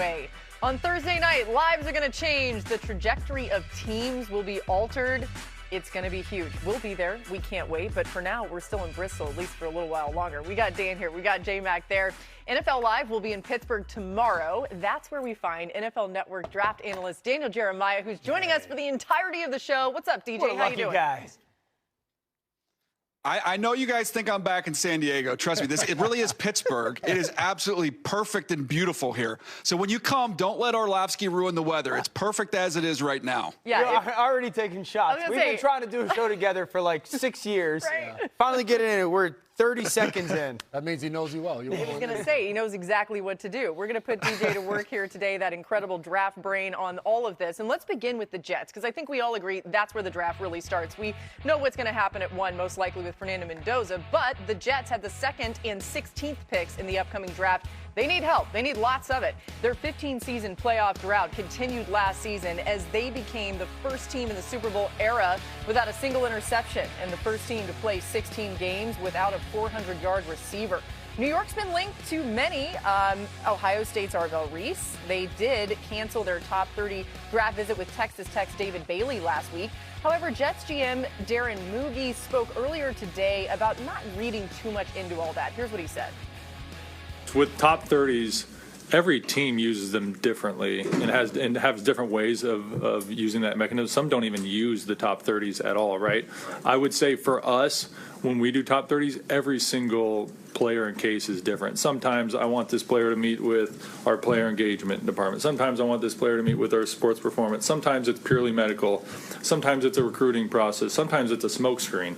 way. On Thursday night, lives are going to change. The trajectory of teams will be altered. It's going to be huge. We'll be there. We can't wait. But for now, we're still in Bristol, at least for a little while longer. We got Dan here. We got J-Mac there. NFL Live will be in Pittsburgh tomorrow. That's where we find NFL Network draft analyst Daniel Jeremiyah, who's joining us for the entirety of the show. What's up, DJ? How you doing? Guys. I know you guys think I'm back in San Diego. Trust me, it really is Pittsburgh. It is absolutely perfect and beautiful here. So when you come, don't let Orlovsky ruin the weather. It's perfect as it is right now. Yeah, I'm already taking shots. We've been trying to do a show together for like 6 years. Right. Yeah. Finally getting in it. We're 30 seconds in. That means he knows you well. I was going to say, he knows exactly what to do. We're going to put DJ to work here today, that incredible draft brain on all of this. And let's begin with the Jets, because I think we all agree that's where the draft really starts. We know what's going to happen at 1, most likely with Fernando Mendoza, but the Jets had the 2nd and 16th picks in the upcoming draft. They need help. They need lots of it. Their 15-season playoff drought continued last season as they became the first team in the Super Bowl era without a single interception and the first team to play 16 games without a 400-yard receiver. New York's been linked to many. Ohio State's Arvell Reese. They did cancel their top 30 draft visit with Texas Tech's David Bailey last week. However, Jets GM Darren Muge spoke earlier today about not reading too much into all that. Here's what he said. With top 30s, every team uses them differently and has different ways of using that mechanism. Some don't even use the top 30s at all, right? I would say for us, when we do top 30s, every single player and case is different. Sometimes I want this player to meet with our player engagement department. Sometimes I want this player to meet with our sports performance. Sometimes it's purely medical. Sometimes it's a recruiting process. Sometimes it's a smoke screen.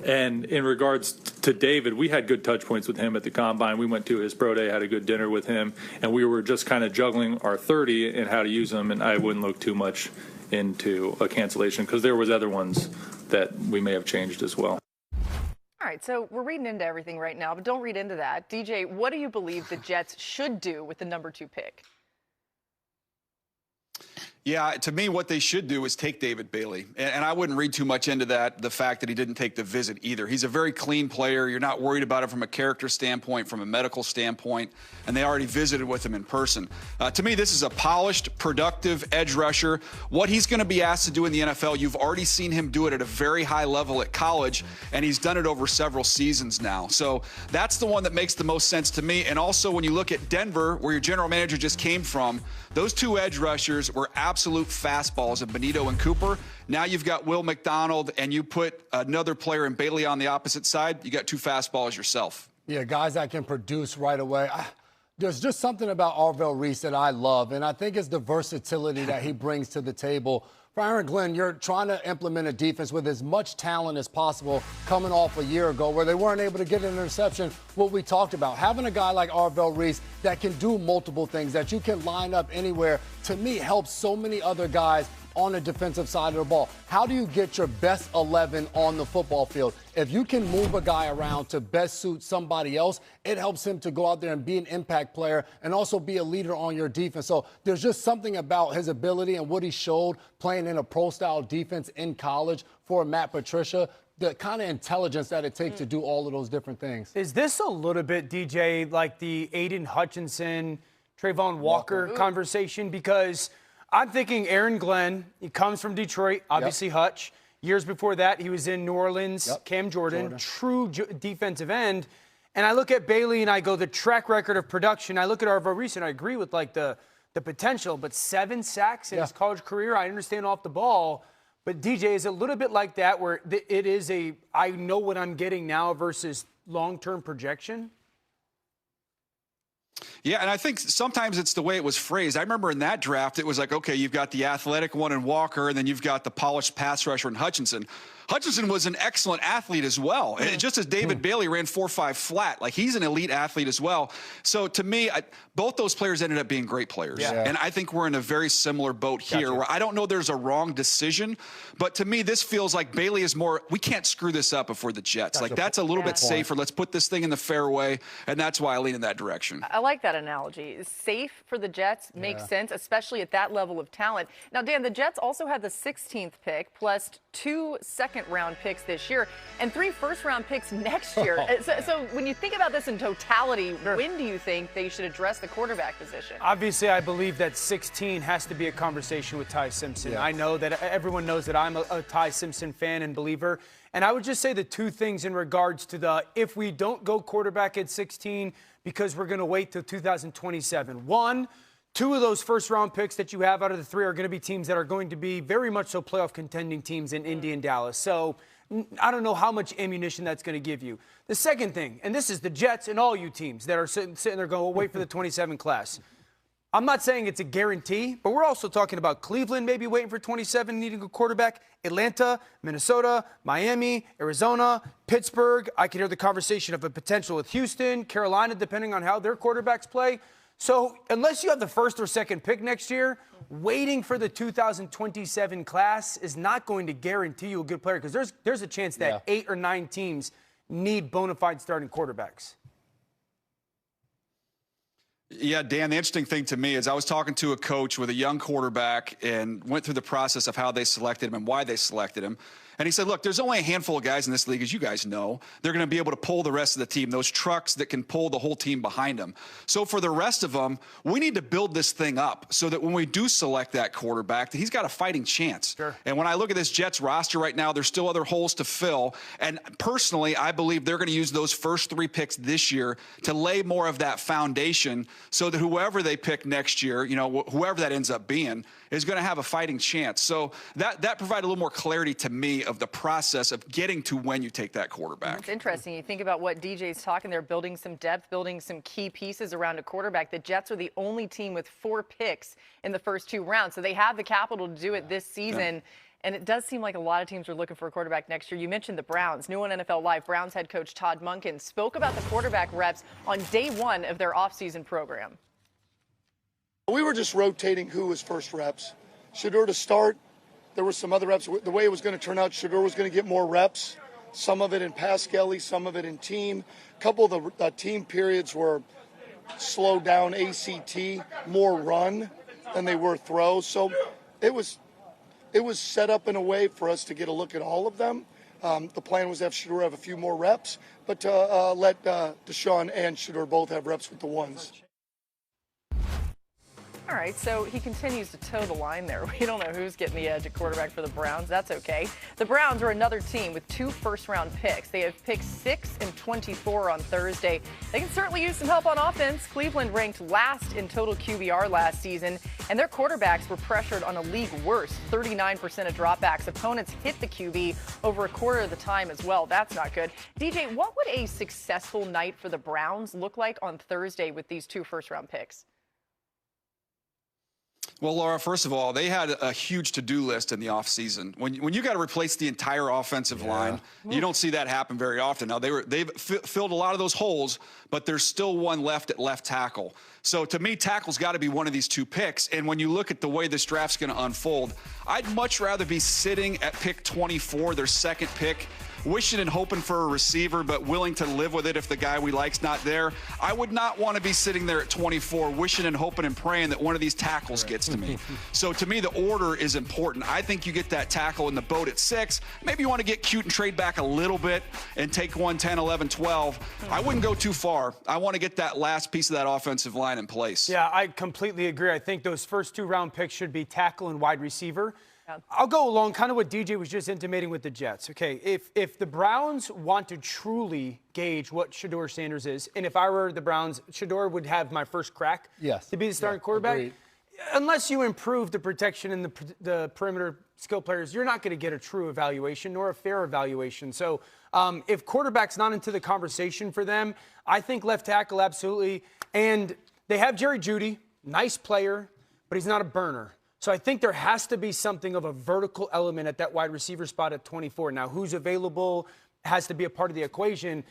And in regards to David, we had good touch points with him at the Combine. We went to his pro day, had a good dinner with him, and we were just kind of juggling our 30 and how to use them, and I wouldn't look too much into a cancellation because there was other ones that we may have changed as well. All right, so we're reading into everything right now, but don't read into that. DJ, what do you believe the Jets should do with the number 2 pick? Yeah, to me, what they should do is take David Bailey. And I wouldn't read too much into that, the fact that he didn't take the visit either. He's a very clean player. You're not worried about it from a character standpoint, from a medical standpoint, and they already visited with him in person. To me, this is a polished, productive edge rusher. What he's going to be asked to do in the NFL, you've already seen him do it at a very high level at college, and he's done it over several seasons now. So that's the one that makes the most sense to me. And also, when you look at Denver, where your general manager just came from, those 2 edge rushers were absolute fastballs in Benito and Cooper. Now you've got Will McDonald, and you put another player in Bailey on the opposite side. You got 2 fastballs yourself. Yeah, guys that can produce right away. There's just something about Arvell Reese that I love, and I think it's the versatility that he brings to the table. For Aaron Glenn, you're trying to implement a defense with as much talent as possible coming off a year ago where they weren't able to get an interception, what we talked about. Having a guy like Arvell Reese that can do multiple things, that you can line up anywhere, to me helps so many other guys on the defensive side of the ball. How do you get your best 11 on the football field? If you can move a guy around to best suit somebody else, it helps him to go out there and be an impact player and also be a leader on your defense. So there's just something about his ability and what he showed playing in a pro-style defense in college for Matt Patricia, the kind of intelligence that it takes to do all of those different things. Is this a little bit, DJ, like the Aiden Hutchinson, Trayvon Walker conversation? Because I'm thinking Aaron Glenn, he comes from Detroit, obviously Hutch. Years before that, he was in New Orleans, Cam Jordan. True defensive end. And I look at Bailey and I go, the track record of production. I look at Arvell Reese and I agree with like the potential, but 7 sacks in his college career. I understand off the ball. But DJ, is it a little bit like that where it is I know what I'm getting now versus long-term projection? Yeah, and I think sometimes it's the way it was phrased. I remember in that draft, it was like, okay, you've got the athletic one in Walker, and then you've got the polished pass rusher in Hutchinson. Hutchinson was an excellent athlete as well. Just as David Bailey ran 4.5 flat, like he's an elite athlete as well. So to me, both those players ended up being great players. And I think we're in a very similar boat here where I don't know there's a wrong decision, but to me, this feels like Bailey is more, we can't screw this up if we're the Jets. Like that's a little bit safer. Let's put this thing in the fairway. And that's why I lean in that direction. I like that analogy. Safe for the Jets makes sense, especially at that level of talent. Now, Dan, the Jets also had the 16th pick plus 2 second second-round picks this year and 3 first-round picks next year. So when you think about this in totality, when do you think they should address the quarterback position? Obviously, I believe that 16 has to be a conversation with Ty Simpson. Yeah. I know that everyone knows that I'm a Ty Simpson fan and believer. And I would just say the two things in regards to if we don't go quarterback at 16 because we're going to wait till 2027. One, 2 of those first-round picks that you have out of the 3 are going to be teams that are going to be very much so playoff contending teams in Indy and Dallas. So I don't know how much ammunition that's going to give you. The second thing, and this is the Jets and all you teams that are sitting there going, well, wait for the 27 class. I'm not saying it's a guarantee, but we're also talking about Cleveland maybe waiting for 27, needing a quarterback, Atlanta, Minnesota, Miami, Arizona, Pittsburgh. I could hear the conversation of a potential with Houston, Carolina, depending on how their quarterbacks play. So unless you have the first or second pick next year, waiting for the 2027 class is not going to guarantee you a good player because there's a chance that 8 or 9 teams need bona fide starting quarterbacks. Yeah, Dan, the interesting thing to me is I was talking to a coach with a young quarterback and went through the process of how they selected him and why they selected him. And he said, look, there's only a handful of guys in this league, as you guys know. They're going to be able to pull the rest of the team, those trucks that can pull the whole team behind them. So for the rest of them, we need to build this thing up so that when we do select that quarterback, that he's got a fighting chance. Sure. And when I look at this Jets roster right now, there's still other holes to fill. And personally, I believe they're going to use those first 3 picks this year to lay more of that foundation so that whoever they pick next year, you know, whoever that ends up being, is going to have a fighting chance. So that provided a little more clarity to me of the process of getting to when you take that quarterback. It's interesting. You think about what DJ's talking. They're building some depth, building some key pieces around a quarterback. The Jets are the only team with 4 picks in the first 2 rounds. So they have the capital to do it this season. Yeah. And it does seem like a lot of teams are looking for a quarterback next year. You mentioned the Browns. New on NFL Live, Browns head coach Todd Monken spoke about the quarterback reps on day 1 of their offseason program. We were just rotating who was first reps. Shedeur to start. There were some other reps. The way it was going to turn out, Shedeur was going to get more reps, some of it in pass Kelly, some of it in team. A couple of the team periods were slowed down ACT, more run than they were throw. So it was set up in a way for us to get a look at all of them. The plan was to have Shedeur have a few more reps, but to let Deshaun and Shedeur both have reps with the ones. All right, so he continues to toe the line there. We don't know who's getting the edge at quarterback for the Browns. That's okay. The Browns are another team with 2 first-round picks. They have picks 6 and 24 on Thursday. They can certainly use some help on offense. Cleveland ranked last in total QBR last season, and their quarterbacks were pressured on a league worst, 39% of dropbacks. Opponents hit the QB over a quarter of the time as well. That's not good. DJ, what would a successful night for the Browns look like on Thursday with these 2 first-round picks? Well, Laura, first of all, they had a huge to-do list in the offseason. When you got to replace the entire offensive line, you don't see that happen very often. Now, they've filled a lot of those holes, but there's still one left at left tackle. So, to me, tackle's got to be one of these 2 picks. And when you look at the way this draft's going to unfold, I'd much rather be sitting at pick 24, their second pick, wishing and hoping for a receiver, but willing to live with it if the guy we like's not there. I would not want to be sitting there at 24, wishing and hoping and praying that one of these tackles gets to me. So to me, the order is important. I think you get that tackle in the boat at 6. Maybe you want to get cute and trade back a little bit and take 1, 10, 11, 12. I wouldn't go too far. I want to get that last piece of that offensive line in place. Yeah, I completely agree. I think those first 2 round picks should be tackle and wide receiver. I'll go along kind of what DJ was just intimating with the Jets. Okay, if the Browns want to truly gauge what Shedeur Sanders is, and if I were the Browns, Shedeur would have my first crack to be the starting quarterback. Agreed. Unless you improve the protection and the perimeter skill players, you're not going to get a true evaluation nor a fair evaluation. So if quarterback's not into the conversation for them, I think left tackle absolutely. And they have Jerry Jeudy, nice player, but he's not a burner. So I think there has to be something of a vertical element at that wide receiver spot at 24. Now, who's available has to be a part of the equation,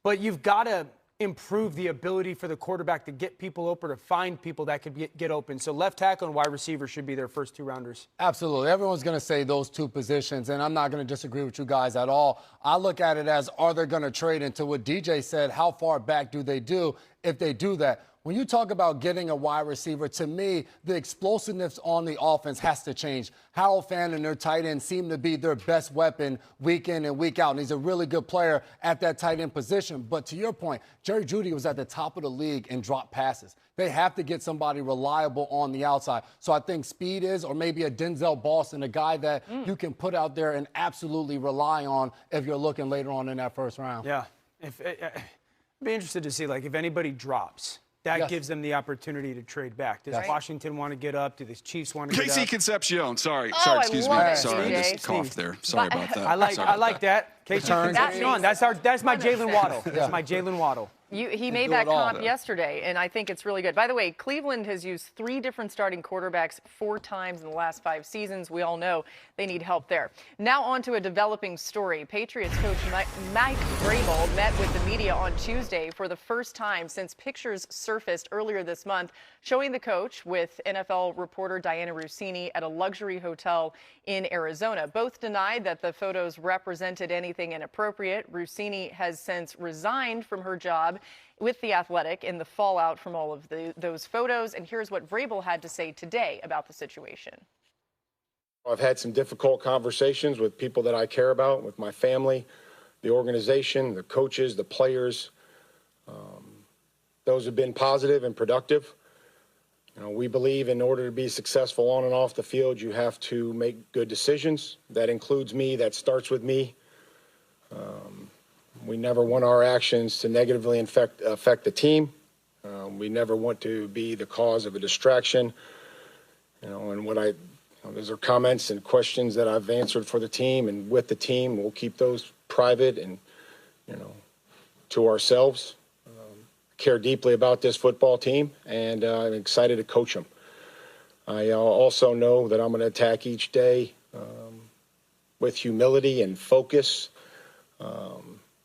but you've got to improve the ability for the quarterback to get people open or find people that could get open. So left tackle and wide receiver should be their first 2 rounders. Absolutely. Everyone's going to say those 2 positions, and I'm not going to disagree with you guys at all. I look at it as, are they going to trade? And to what DJ said, how far back do they do? If they do that, when you talk about getting a wide receiver, to me, the explosiveness on the offense has to change. Harold Fan and their tight end seem to be their best weapon week in and week out, and he's a really good player at that tight end position. But to your point, Jerry Jeudy was at the top of the league in drop passes. They have to get somebody reliable on the outside. So I think speed is, or maybe a Denzel Boston, a guy that you can put out there and absolutely rely on if you're looking later on in that first round. Yeah. I'd be interested to see, like, if anybody drops, that gives them the opportunity to trade back. Does Washington want to get up? Do the Chiefs want to get up? Casey Concepcion. Sorry, excuse I love me. it, Sorry, DJ. I just coughed there. Sorry about that. I like that. Casey Concepcion. That's my Jalen Waddle. That's my Jalen Waddle. He made that comp yesterday, and I think it's really good. By the way, Cleveland has used 3 different starting quarterbacks 4 times in the last 5 seasons. We all know they need help there. Now on to a developing story. Patriots coach Mike Vrabel met with the media on Tuesday for the first time since pictures surfaced earlier this month showing the coach with NFL reporter Diana Russini at a luxury hotel in Arizona. Both denied that the photos represented anything inappropriate. Russini has since resigned from her job with The Athletic in the fallout from all of those photos. And here's what Vrabel had to say today about the situation. I've had some difficult conversations with people that I care about, with my family, the organization, the coaches, the players. Those have been positive and productive. You know, we believe in order to be successful on and off the field, you have to make good decisions. That includes me. That starts with me. We never want our actions to negatively affect the team. We never want to be the cause of a distraction. You know, and those are comments and questions that I've answered for the team and with the team. We'll keep those private and, you know, to ourselves. Care deeply about this football team, and I'm excited to coach them. I also know that I'm going to attack each day with humility and focus.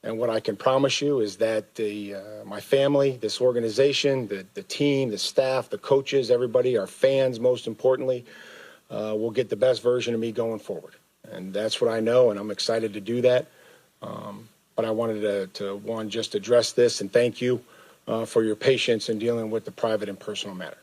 And what I can promise you is that my family, this organization, the team, the staff, the coaches, everybody, our fans, most importantly, will get the best version of me going forward. And that's what I know, and I'm excited to do that. But I wanted to just address this and thank you for your patience in dealing with the private and personal matter.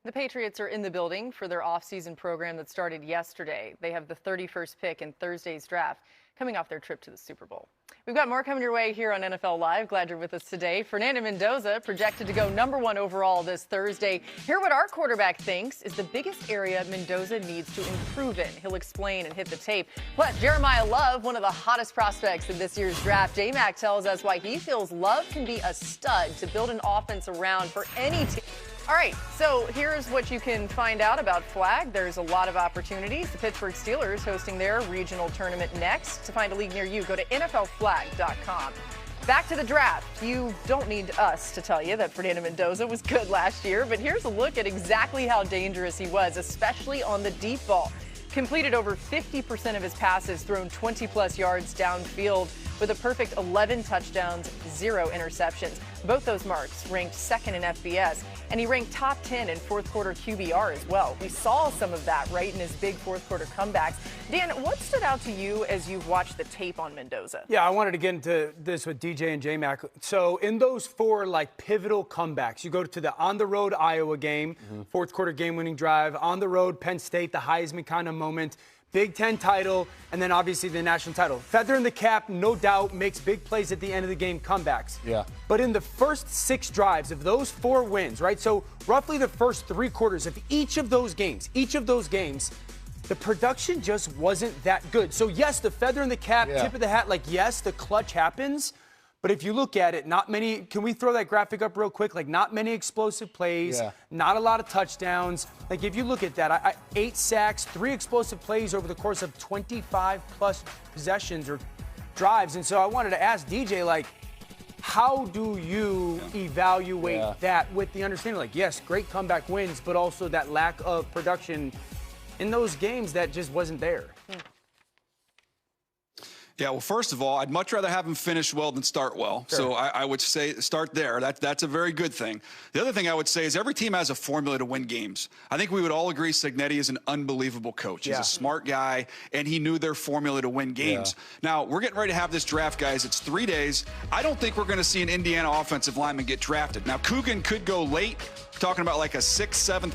The Patriots are in the building for their offseason program that started yesterday. They have the 31st pick in Thursday's draft, coming off their trip to the Super Bowl. We've got more coming your way here on NFL Live. Glad you're with us today. Fernando Mendoza projected to go #1 overall this Thursday. Hear what our quarterback thinks is the biggest area Mendoza needs to improve in. He'll explain and hit the tape. Plus, Jeremiyah Love, one of the hottest prospects in this year's draft. J-Mac tells us why he feels Love can be a stud to build an offense around for any team. All right, so here's what you can find out about flag. There's a lot of opportunities. The Pittsburgh Steelers hosting their regional tournament next. To find a league near you, go to NFLflag.com. Back to the draft. You don't need us to tell you that Fernando Mendoza was good last year, but here's a look at exactly how dangerous he was, especially on the deep ball. Completed over 50% of his passes, thrown 20-plus yards downfield with a perfect 11 touchdowns, 0 interceptions. Both those marks ranked second in FBS, and he ranked top 10 in fourth quarter QBR as well. We saw some of that right in his big fourth quarter comebacks. Dan, what stood out to you as you've watched the tape on Mendoza? Yeah, I wanted to get into this with DJ and J-Mac. So in those 4 pivotal comebacks, you go to the on-the-road Iowa game, fourth quarter game-winning drive, on the road Penn State, the Heisman kind of moment, Big Ten title, and then obviously the national title. Feather in the cap, no doubt, makes big plays at the end of the game, comebacks. Yeah. But in the first 6 drives of those 4 wins, right, so roughly the first 3 quarters of each of those games, the production just wasn't that good. So, yes, the feather in the cap, tip of the hat, yes, the clutch happens. But if you look at it, not many – can we throw that graphic up real quick? Not many explosive plays, not a lot of touchdowns. If you look at that, 8 sacks, 3 explosive plays over the course of 25-plus possessions or drives. And so I wanted to ask DJ, how do you evaluate that with the understanding, yes, great comeback wins, but also that lack of production in those games that just wasn't there? Yeah, well, first of all, I'd much rather have him finish well than start well. Sure. So I would say start there. That's a very good thing. The other thing I would say is every team has a formula to win games. I think we would all agree Cignetti is an unbelievable coach. He's a smart guy, and he knew their formula to win games. Yeah. Now, we're getting ready to have this draft, guys. It's 3 days. I don't think we're going to see an Indiana offensive lineman get drafted. Now, Coogan could go late. We're talking about like a 6th,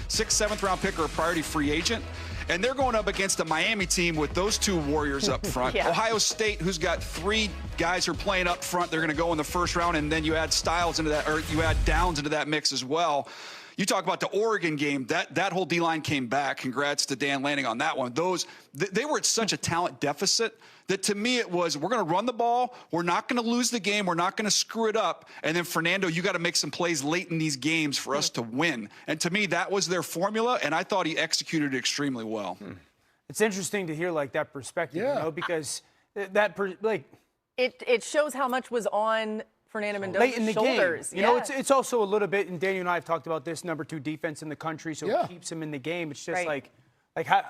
7th round pick or a priority free agent. And they're going up against a Miami team with those 2 warriors up front. Ohio State, who's got 3 guys who are playing up front. They're going to go in the first round, and then you add Styles into that, or you add Downs into that mix as well. You talk about the Oregon game. That whole D-line came back. Congrats to Dan Lanning on that one. They were at such a talent deficit that to me it was, we're going to run the ball. We're not going to lose the game. We're not going to screw it up. And then, Fernando, you got to make some plays late in these games for us to win. And to me, that was their formula, and I thought he executed it extremely well. It's interesting to hear, like, that perspective, you know, because it shows how much was on Fernando Mendoza's late in the shoulders. Game. You know, it's also a little bit, and Daniel and I have talked about this, number 2 defense in the country, so it keeps him in the game. It's just like how,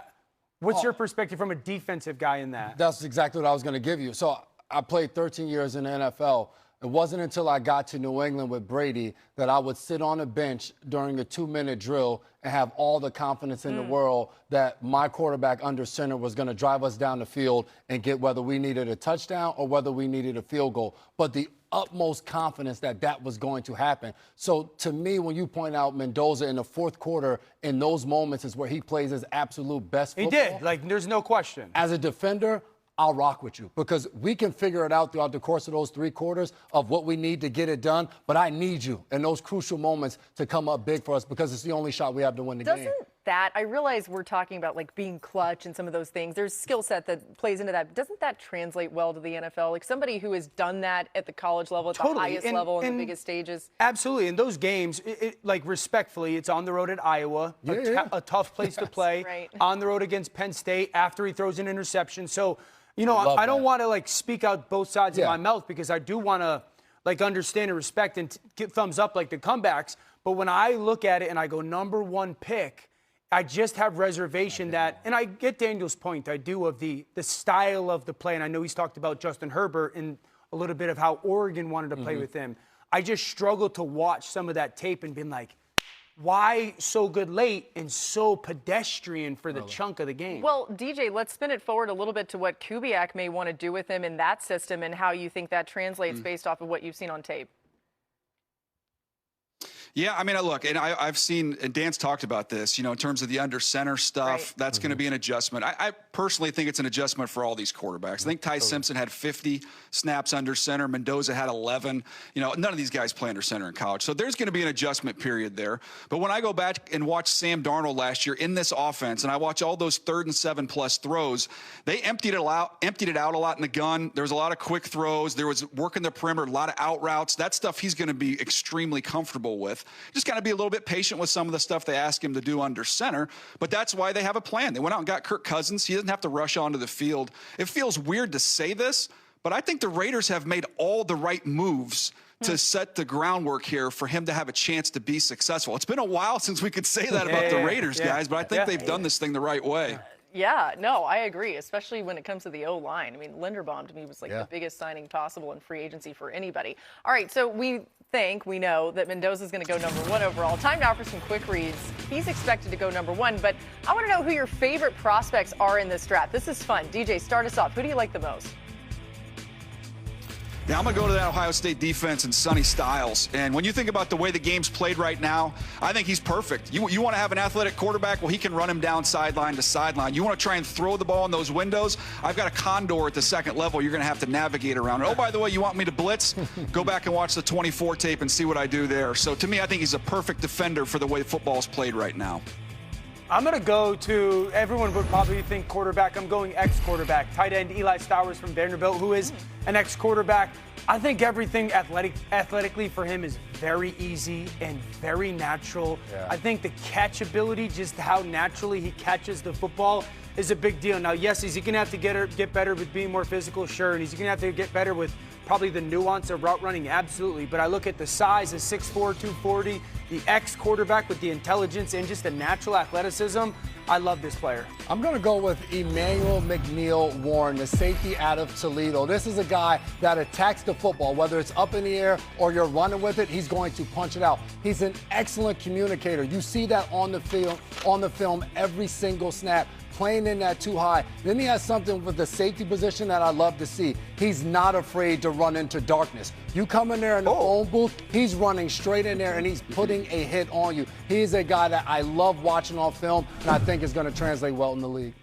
what's your perspective from a defensive guy in that? That's exactly what I was going to give you. So I played 13 years in the NFL. It wasn't until I got to New England with Brady that I would sit on a bench during a 2-minute drill and have all the confidence in the world that my quarterback under center was going to drive us down the field and get whether we needed a touchdown or whether we needed a field goal. But the utmost confidence that was going to happen. So to me, when you point out Mendoza in the 4th quarter, in those moments is where he plays his absolute best football. He did. Like, there's no question. As a defender, I'll rock with you because we can figure it out throughout the course of those 3 quarters of what we need to get it done. But I need you in those crucial moments to come up big for us because it's the only shot we have to win the game. I realize we're talking about like being clutch and some of those things. There's skill set that plays into that. Doesn't that translate well to the NFL? Like somebody who has done that at the college level, at the highest level, in the biggest stages. Absolutely. In those games, like respectfully, it's on the road at Iowa, a tough place to play. On the road against Penn State after he throws an interception. So, you know, I don't want to like speak out both sides of my mouth because I do want to like understand and respect and get thumbs up like the comebacks. But when I look at it and I go number 1 pick, I just have reservation that, and I get Daniel's point, I do, of the style of the play, and I know he's talked about Justin Herbert and a little bit of how Oregon wanted to play with him. I just struggle to watch some of that tape and being like, why so good late and so pedestrian for the chunk of the game? Well, DJ, let's spin it forward a little bit to what Kubiak may want to do with him in that system and how you think that translates based off of what you've seen on tape. Yeah, I mean, look, and I've seen, and Dan's talked about this, you know, in terms of the under center stuff, that's going to be an adjustment. I personally think it's an adjustment for all these quarterbacks. I think Ty Simpson had 50 snaps under center. Mendoza had 11. You know, none of these guys play under center in college. So there's going to be an adjustment period there. But when I go back and watch Sam Darnold last year in this offense, and I watch all those 3rd and 7+ throws, they emptied it out a lot in the gun. There was a lot of quick throws. There was working the perimeter, a lot of out routes. That stuff he's going to be extremely comfortable with. Just got to be a little bit patient with some of the stuff they ask him to do under center, but that's why they have a plan. They went out and got Kirk Cousins. He doesn't have to rush onto the field. It feels weird to say this, but I think the Raiders have made all the right moves to set the groundwork here for him to have a chance to be successful. It's been a while since we could say that about the Raiders, guys, but I think they've done this thing the right way. Yeah, no, I agree, especially when it comes to the O-line. I mean, Linderbaum to me was like the biggest signing possible in free agency for anybody. All right, so we know that Mendoza's going to go number 1 overall. Time now for some quick reads. He's expected to go number 1, but I want to know who your favorite prospects are in this draft. This is fun. DJ, start us off. Who do you like the most? Yeah, I'm going to go to that Ohio State defense and Sonny Styles. And when you think about the way the game's played right now, I think he's perfect. You want to have an athletic quarterback? Well, he can run him down sideline to sideline. You want to try and throw the ball in those windows? I've got a condor at the 2nd level you're going to have to navigate around. Oh, by the way, you want me to blitz? Go back and watch the 24 tape and see what I do there. So to me, I think he's a perfect defender for the way football's played right now. I'm going to go to, everyone would probably think quarterback. I'm going ex-quarterback. Tight end Eli Stowers from Vanderbilt, who is an ex-quarterback. I think everything athletically for him is very easy and very natural. I think the catch ability, just how naturally he catches the football, is a big deal. Now, yes, is he going to have to get better with being more physical? Sure. And he's going to have to get better with probably the nuance of route running? Absolutely. But I look at the size of 6'4", 240, the ex-quarterback with the intelligence and just the natural athleticism. I love this player. I'm going to go with Emmanuel McNeil Warren, the safety out of Toledo. This is a guy that attacks the football. Whether it's up in the air or you're running with it, he's going to punch it out. He's an excellent communicator. You see that on the film every single snap, playing in that too high. Then he has something with the safety position that I love to see. He's not afraid to run into darkness. You come in there in the phone booth, he's running straight in there and he's putting a hit on you. He's a guy that I love watching on film, and I think is going to translate well in the league.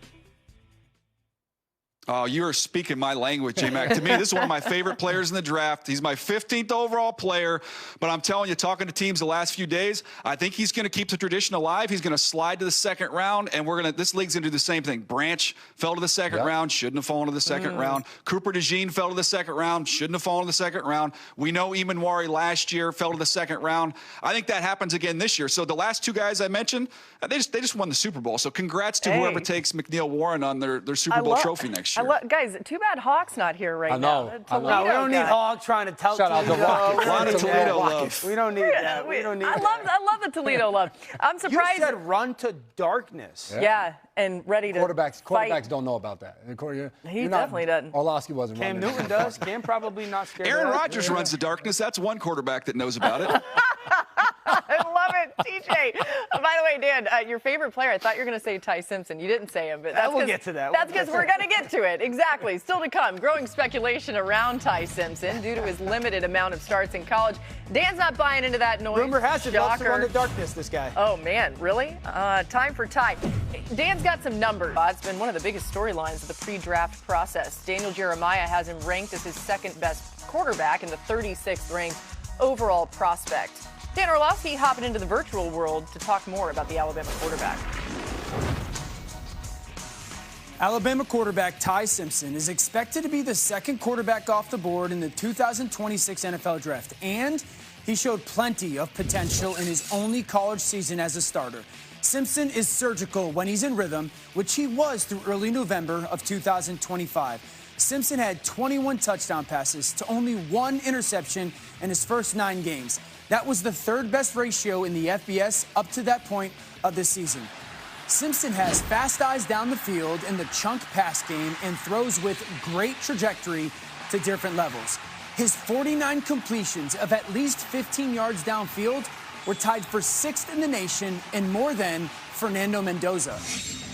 Oh, you are speaking my language, J-Mac. To me, this is one of my favorite players in the draft. He's my 15th overall player. But I'm telling you, talking to teams the last few days, I think he's going to keep the tradition alive. He's going to slide to the second round, and this league's going to do the same thing. Branch fell to the second round, shouldn't have fallen to the second round. Cooper DeJean fell to the second round, shouldn't have fallen to the second round. We know Emanwari last year fell to the second round. I think that happens again this year. So the last two guys I mentioned, they just won the Super Bowl. So congrats to whoever takes McNeil Warren on their Super Bowl trophy next year. Guys, too bad Hawk's not here right now. I know. We don't need Hawk trying to tell Toledo love. We don't need that. We don't need that. I love the Toledo love. I'm surprised. You said run to darkness. Yeah, and ready to Quarterbacks don't know about that. He definitely doesn't. Orlovsky wasn't Cam running. Newton does. Cam probably not scared. Aaron Rodgers runs the darkness. That's one quarterback that knows about it. I love it, TJ. By the way, Dan, your favorite player, I thought you were going to say Ty Simpson. You didn't say him, but we'll get to that. That's because we're going to get to it. Exactly. Still to come. Growing speculation around Ty Simpson due to his limited amount of starts in college. Dan's not buying into that noise. Rumor has it, loves to run the darkness, this guy. Oh, man, really? Time for Ty. Dan's got some numbers. It's been one of the biggest storylines of the pre-draft process. Daniel Jeremiyah has him ranked as his second best quarterback and the 36th ranked overall prospect. Dan Orlovsky hopping into the virtual world to talk more about the Alabama quarterback. Alabama quarterback Ty Simpson is expected to be the second quarterback off the board in the 2026 NFL Draft, and he showed plenty of potential in his only college season as a starter. Simpson is surgical when he's in rhythm, which he was through early November of 2025. Simpson had 21 touchdown passes to only 1 interception in his first 9 games. That was the third best ratio in the FBS up to that point of the season. Simpson has fast eyes down the field in the chunk pass game and throws with great trajectory to different levels. His 49 completions of at least 15 yards downfield were tied for 6th in the nation and more than Fernando Mendoza.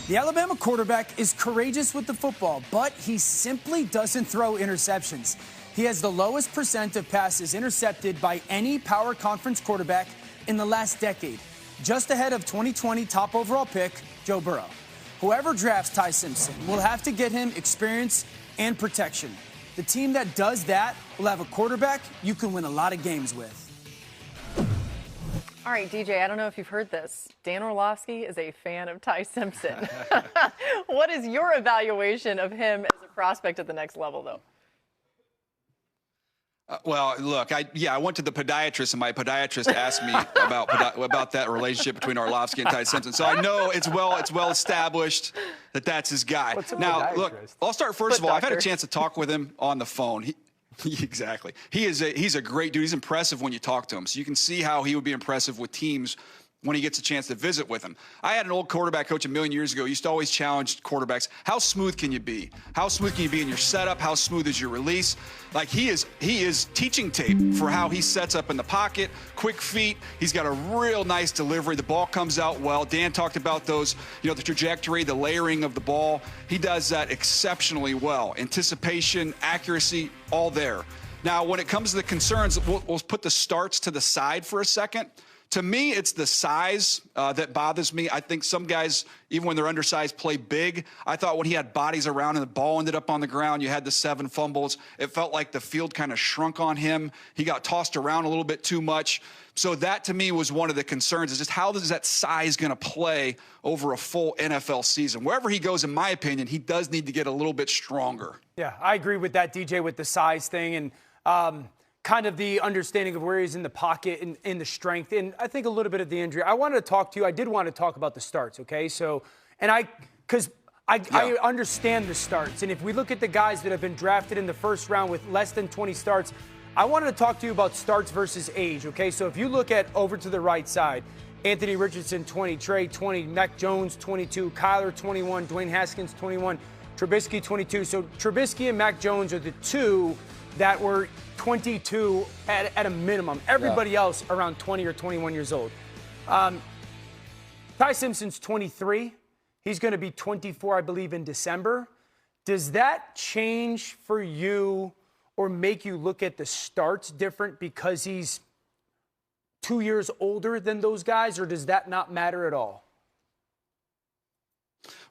The Alabama quarterback is courageous with the football, but he simply doesn't throw interceptions. He has the lowest percent of passes intercepted by any power conference quarterback in the last decade, just ahead of 2020 top overall pick Joe Burrow. Whoever drafts Ty Simpson will have to get him experience and protection. The team that does that will have a quarterback you can win a lot of games with. All right, DJ, I don't know if you've heard this. Dan Orlovsky is a fan of Ty Simpson. What is your evaluation of him as a prospect at the next level, though? Well, look, I went to the podiatrist, and my podiatrist asked me about that relationship between Orlovsky and Ty Simpson. So I know it's well established that that's his guy. Now, look, I'll start first of all. I've had a chance to talk with him on the phone. Exactly. He's a great dude. He's impressive when you talk to him. So you can see how he would be impressive with teams when he gets a chance to visit with him. I had an old quarterback coach a million years ago. He used to always challenge quarterbacks. How smooth can you be? How smooth can you be in your setup? How smooth is your release? Like he is teaching tape for how he sets up in the pocket, quick feet. He's got a real nice delivery. The ball comes out well. Dan talked about those, the trajectory, the layering of the ball. He does that exceptionally well. Anticipation, accuracy, all there. Now, when it comes to the concerns, we'll put the starts to the side for a second. To me, it's the size that bothers me. I think some guys, even when they're undersized, play big. I thought when he had bodies around and the ball ended up on the ground, you had the 7 fumbles. It felt like the field kind of shrunk on him. He got tossed around a little bit too much. So that, to me, was one of the concerns, is just how is that size going to play over a full NFL season? Wherever he goes, in my opinion, he does need to get a little bit stronger. Yeah, I agree with that, DJ, with the size thing. And kind of the understanding of where he's in the pocket and in the strength, and I think a little bit of the injury. I wanted to talk to you. I did want to talk about the starts, okay? So, because I understand the starts, and if we look at the guys that have been drafted in the first round with less than 20 starts, I wanted to talk to you about starts versus age, okay? So if you look at over to the right side, Anthony Richardson, 20. Trey, 20. Mac Jones, 22. Kyler, 21. Dwayne Haskins, 21. Trubisky, 22. So Trubisky and Mac Jones are the two that were 22 at a minimum. Everybody else around 20 or 21 years old. Ty Simpson's 23. He's going to be 24, I believe, in December. Does that change for you or make you look at the starts different because he's 2 years older than those guys, or does that not matter at all?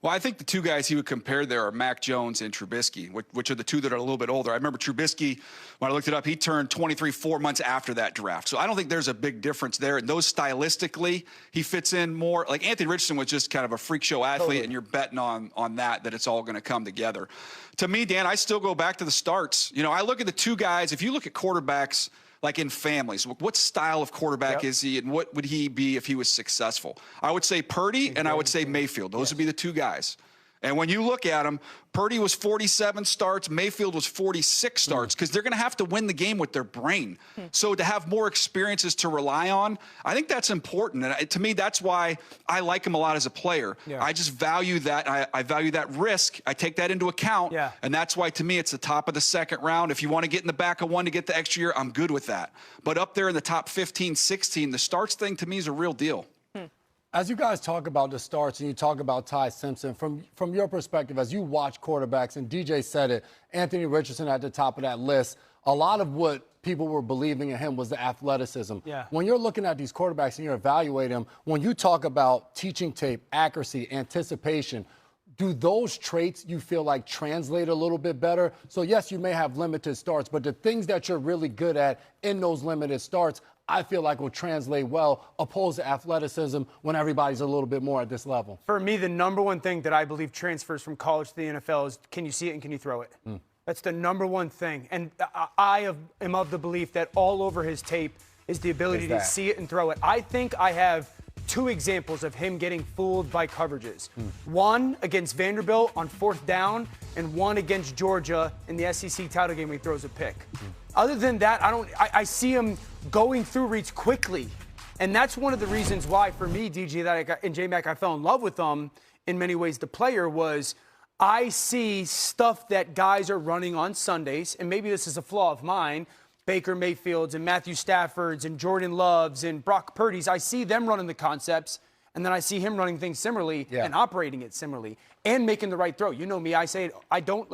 Well, I think the two guys he would compare there are Mac Jones and Trubisky, which are the two that are a little bit older. I remember Trubisky, when I looked it up, he turned 23 4 months after that draft. So I don't think there's a big difference there. And those stylistically, he fits in more. Like Anthony Richardson was just kind of a freak show athlete, and you're betting on that it's all going to come together. To me, Dan, I still go back to the starts. You know, I look at the two guys. If you look at quarterbacks, like in families, what style of quarterback is he, and what would he be if he was successful? I would say Purdy, and I would say Mayfield. Those would be the two guys. And when you look at them, Purdy was 47 starts, Mayfield was 46 starts, because they're going to have to win the game with their brain. So to have more experiences to rely on, I think that's important. And to me, that's why I like him a lot as a player. I just value that. I value that risk. I take that into account. And that's why, to me, it's the top of the second round. If you want to get in the back of one to get the extra year, I'm good with that. But up there in the top 15, 16, the starts thing to me is a real deal. As you guys talk about the starts and you talk about Ty Simpson, from your perspective, as you watch quarterbacks, and DJ said it, Anthony Richardson at the top of that list, a lot of what people were believing in him was the athleticism. When you're looking at these quarterbacks and you're evaluating them, when you talk about teaching tape, accuracy, anticipation, do those traits you feel like translate a little bit better? So, yes, you may have limited starts, but the things that you're really good at in those limited starts, I feel like will translate well, opposed to athleticism when everybody's a little bit more at this level. For me, the number one thing that I believe transfers from college to the NFL is, can you see it and can you throw it? That's the number one thing. And I am of the belief that all over his tape is the ability to see it and throw it. I think I have two examples of him getting fooled by coverages. One against Vanderbilt on 4th down, and one against Georgia in the SEC title game when he throws a pick. Other than that, I see him going through reads quickly. And that's one of the reasons why, for me, DJ, and J-Mac, I fell in love with him in many ways. The player was, I see stuff that guys are running on Sundays, and maybe this is a flaw of mine, Baker Mayfields and Matthew Staffords and Jordan Loves and Brock Purdy's. I see them running the concepts, and then I see him running things similarly and operating it similarly and making the right throw. You know me, I say I don't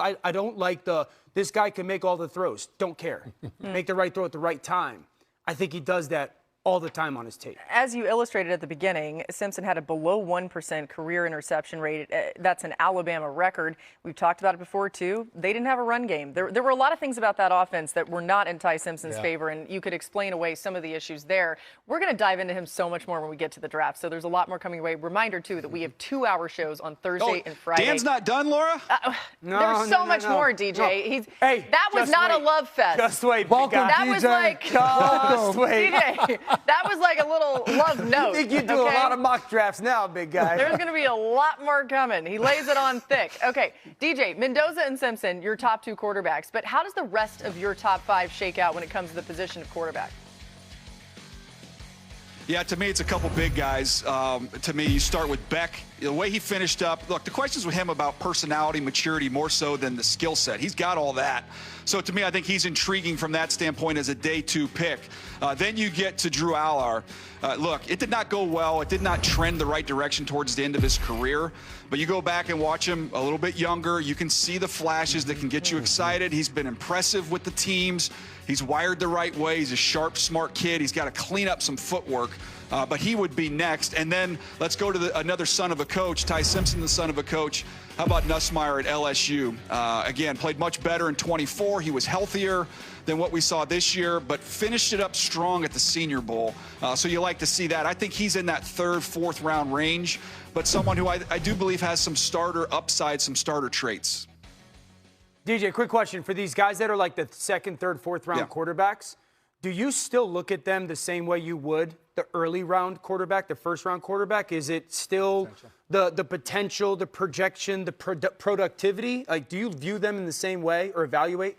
like this guy can make all the throws. Don't care. Make the right throw at the right time. I think he does that all the time on his tape. As you illustrated at the beginning, Simpson had a below 1% career interception rate. That's an Alabama record. We've talked about it before, too. They didn't have a run game. There were a lot of things about that offense that were not in Ty Simpson's favor, and you could explain away some of the issues there. We're going to dive into him so much more when we get to the draft, so there's a lot more coming away. Reminder, too, that we have 2-hour shows on Thursday and Friday. Dan's not done, Laura? There's so much more, DJ. That was not a love fest. Just wait. Welcome, that DJ. was like, Just wait. DJ, that was like a little love note. I think you do a lot of mock drafts now, big guy. There's going to be a lot more coming. He lays it on thick. Okay, DJ, Mendoza and Simpson, your top two quarterbacks. But how does the rest of your top five shake out when it comes to the position of quarterback? Yeah, to me, it's a couple big guys. To me, you start with Beck. The way he finished up, look, the questions with him about personality, maturity, more so than the skill set. He's got all that. So to me, I think he's intriguing from that standpoint as a day 2 pick. Then you get to Drew Aller. Look, it did not go well. It did not trend the right direction towards the end of his career. But you go back and watch him a little bit younger. You can see the flashes that can get you excited. He's been impressive with the teams. He's wired the right way. He's a sharp, smart kid. He's got to clean up some footwork. But he would be next. And then let's go to another son of a coach, Ty Simpson, the son of a coach. How about Nussmeier at LSU? Again, played much better in 24. He was healthier than what we saw this year, but finished it up strong at the Senior Bowl. So you like to see that. I think he's in that 3rd, 4th round range, but someone who I do believe has some starter upside, some starter traits. DJ, quick question. For these guys that are like the 2nd, 3rd, 4th round quarterbacks, do you still look at them the same way you would the early round quarterback, the 1st round quarterback? Is it still the potential, the projection, the productivity? Like, do you view them in the same way or evaluate?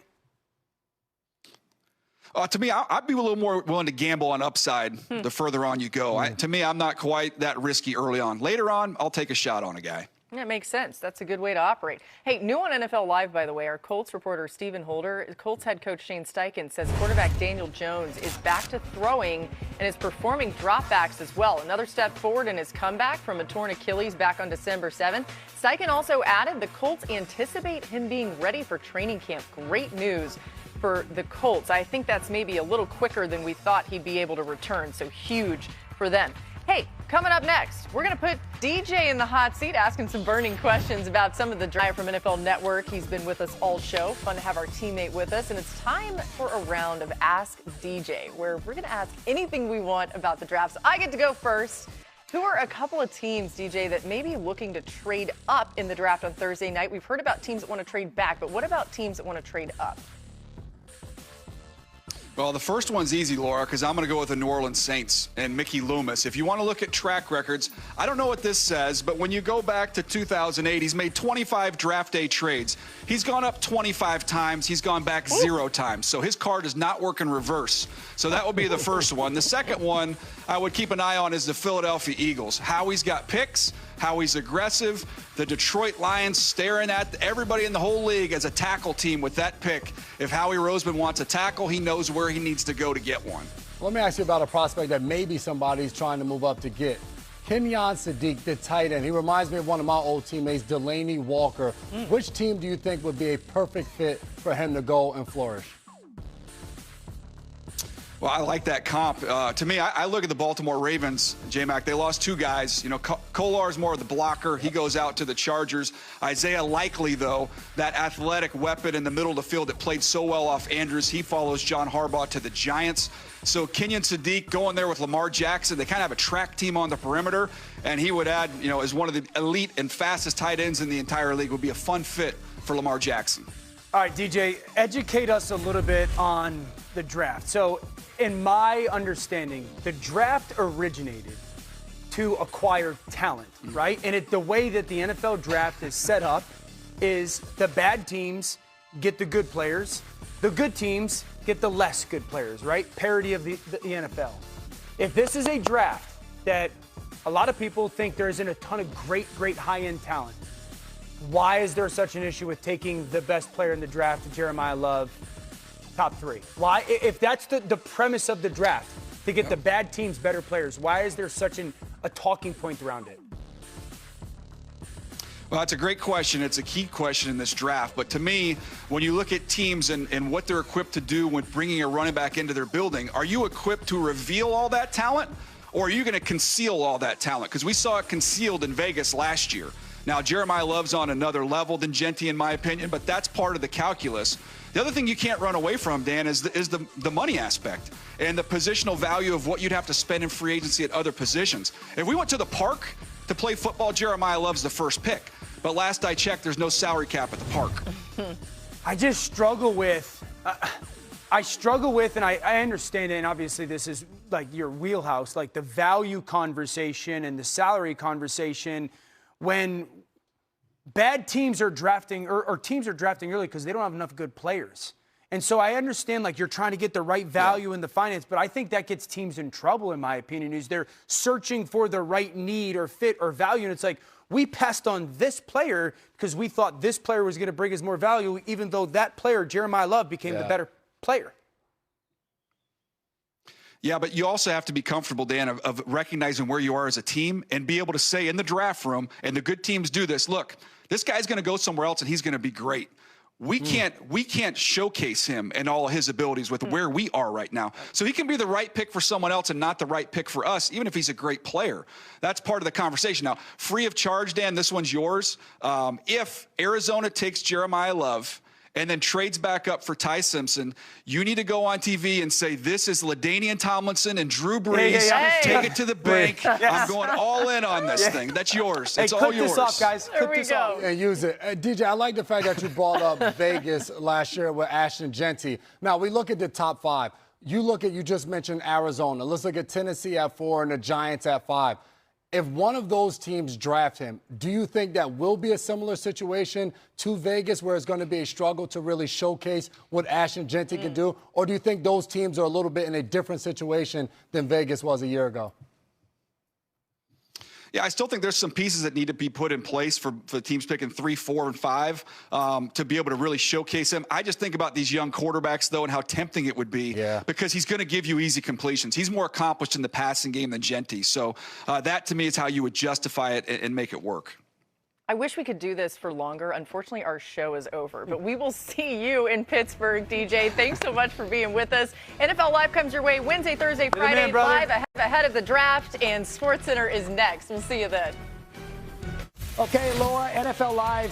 To me, I'd be a little more willing to gamble on upside the further on you go. To me, I'm not quite that risky early on. Later on, I'll take a shot on a guy. That makes sense. That's a good way to operate. Hey, new on NFL Live, by the way, our Colts reporter Stephen Holder, Colts head coach Shane Steichen says quarterback Daniel Jones is back to throwing and is performing dropbacks as well. Another step forward in his comeback from a torn Achilles back on December 7th. Steichen also added the Colts anticipate him being ready for training camp. Great news for the Colts. I think that's maybe a little quicker than we thought he'd be able to return, so huge for them. Hey, coming up next, we're going to put DJ in the hot seat, asking some burning questions about some of the draft from NFL Network. He's been with us all show. Fun to have our teammate with us. And it's time for a round of Ask DJ, where we're going to ask anything we want about the draft. So I get to go first. Who are a couple of teams, DJ, that may be looking to trade up in the draft on Thursday night? We've heard about teams that want to trade back, but what about teams that want to trade up? Well, the first one's easy, Laura, because I'm going to go with the New Orleans Saints and Mickey Loomis. If you want to look at track records, I don't know what this says, but when you go back to 2008, he's made 25 draft day trades. He's gone up 25 times. He's gone back 0 times. So his card does not work in reverse. So that would be the first one. The second one I would keep an eye on is the Philadelphia Eagles. Howie's got picks, how he's aggressive. The Detroit Lions staring at everybody in the whole league as a tackle team with that pick. If Howie Roseman wants a tackle, he knows where he needs to go to get one. Let me ask you about a prospect that maybe somebody's trying to move up to get. Kenyon Sadiq, the tight end. He reminds me of one of my old teammates, Delaney Walker. Which team do you think would be a perfect fit for him to go and flourish? Well, I like that comp. To me, I look at the Baltimore Ravens, J-Mac. They lost 2 guys. You know, Kolar's more of the blocker. He goes out to the Chargers. Isaiah Likely, though, that athletic weapon in the middle of the field that played so well off Andrews, he follows John Harbaugh to the Giants. So Kenyon Sadiq going there with Lamar Jackson. They kind of have a track team on the perimeter, and he would add, you know, as one of the elite and fastest tight ends in the entire league. Would be a fun fit for Lamar Jackson. All right, DJ, educate us a little bit on the draft. So, in my understanding, the draft originated to acquire talent, right? And the way that the NFL draft is set up is the bad teams get the good players, the good teams get the less good players, right? Parity of the NFL. If this is a draft that a lot of people think there isn't a ton of great high-end talent, why is there such an issue with taking the best player in the draft, Jeremiyah Love, top 3? Why, if that's the premise of the draft, to get the bad teams better players, why is there such a talking point around it? Well, that's a great question. It's a key question in this draft. But to me, when you look at teams and what they're equipped to do when bringing a running back into their building, are you equipped to reveal all that talent, or are you going to conceal all that talent? Because we saw it concealed in Vegas last year. Now, Jeremiyah Love's on another level than Genty, in my opinion, but that's part of the calculus. The other thing you can't run away from, Dan, is the money aspect and the positional value of what you'd have to spend in free agency at other positions. If we went to the park to play football, Jeremiyah Love's the first pick. But last I checked, there's no salary cap at the park. I just struggle with, and I understand it, and obviously this is like your wheelhouse, like the value conversation and the salary conversation when bad teams are drafting, or teams are drafting early because they don't have enough good players. And so I understand, like, you're trying to get the right value in the finance, but I think that gets teams in trouble, in my opinion, is they're searching for the right need or fit or value. And it's like, we passed on this player because we thought this player was going to bring us more value, even though that player, Jeremiyah Love, became the better player. Yeah, but you also have to be comfortable, Dan, of recognizing where you are as a team and be able to say in the draft room, and the good teams do this, look, this guy's going to go somewhere else and he's going to be great. We can't showcase him and all of his abilities with where we are right now. So he can be the right pick for someone else and not the right pick for us, even if he's a great player. That's part of the conversation. Now, free of charge, Dan, this one's yours. If Arizona takes Jeremiyah Love and then trades back up for Ty Simpson, you need to go on TV and say, this is LaDainian Tomlinson and Drew Brees. Take it to the bank. I'm going all in on this thing. That's yours. It's all yours. Clip this off, guys. There we go. And use it. DJ, I like the fact that you brought up Vegas last year with Ashton Genty. Now, we look at the top 5. You just mentioned Arizona. Let's look at Tennessee at 4 and the Giants at 5. If one of those teams draft him, do you think that will be a similar situation to Vegas where it's going to be a struggle to really showcase what Ashton Genty can do? Or do you think those teams are a little bit in a different situation than Vegas was a year ago? Yeah, I still think there's some pieces that need to be put in place for teams picking 3, 4, and 5 to be able to really showcase him. I just think about these young quarterbacks, though, and how tempting it would be because he's going to give you easy completions. He's more accomplished in the passing game than Genty. So that, to me, is how you would justify it and make it work. I wish we could do this for longer. Unfortunately, our show is over, but we will see you in Pittsburgh, DJ. Thanks so much for being with us. NFL Live comes your way Wednesday, Thursday, Friday, live ahead of the draft, and SportsCenter is next. We'll see you then. Okay, Laura, NFL Live